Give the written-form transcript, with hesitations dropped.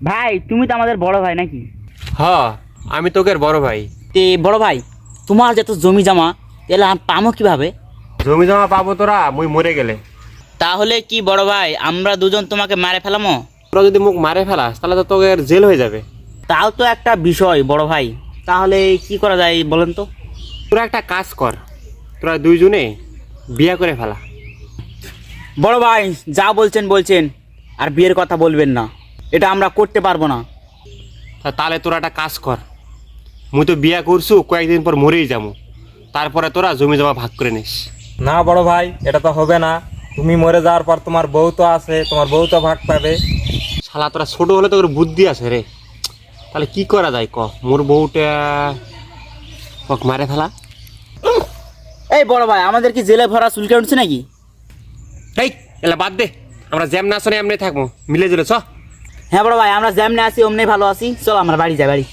ভাই তুমি তো আমাদের বড় ভাই নাকি? হ, আমি তোকের বড় ভাই। তে বড় ভাই, তোমার যত জমি জমা তাহলে পামো কিভাবে? জমি জমা পাবো তোরা মুই মরে গেলে। তাহলে কি বড় ভাই আমরা দুজন তোমাকে মারে ফেলামো? তোরা যদি মুখ মারে ফেলাস তাহলে তো তোকের জেল হয়ে যাবে। তাও তো একটা বিষয় বড় ভাই, তাহলে কি করা যায় বলেন তো? তোরা একটা কাজ কর, তোরা দুইজনে বিয়া করে ফেলা। বড় ভাই যা বলছেন বলছেন, আর বিয়ের কথা বলবেন না, এটা আমরা করতে পারবো না। তাহলে তোরা একটা কাজ কর, মুই তো বিয়া করছু, কয়েকদিন পর মরেই যাবো, তারপরে তোরা জমি জমা ভাগ করে নিস। না বড় ভাই, এটা তো হবে না। তুমি মরে যাওয়ার পর তোমার বউ তো আছে, তোমার বউ তো ভাগ পাবে। শালা তোরা ছোট হলে তোর বুদ্ধি আছে রে। তাহলে কি করা যায় ক, মোর বউটা মারে ফেলা। এই বড় ভাই, আমাদের কি জেলে ভরা চুলকে উঠছে নাকি? এই এলা বাদ দে, আমরা যেমন আসনে এমনি থাকবো, মিলে জুলে চ। হ্যাঁ বড় ভাই, আমরা যেমনি আছি অমনি ভালো আছি, চল আমরা বাড়ি যাই বাড়ি।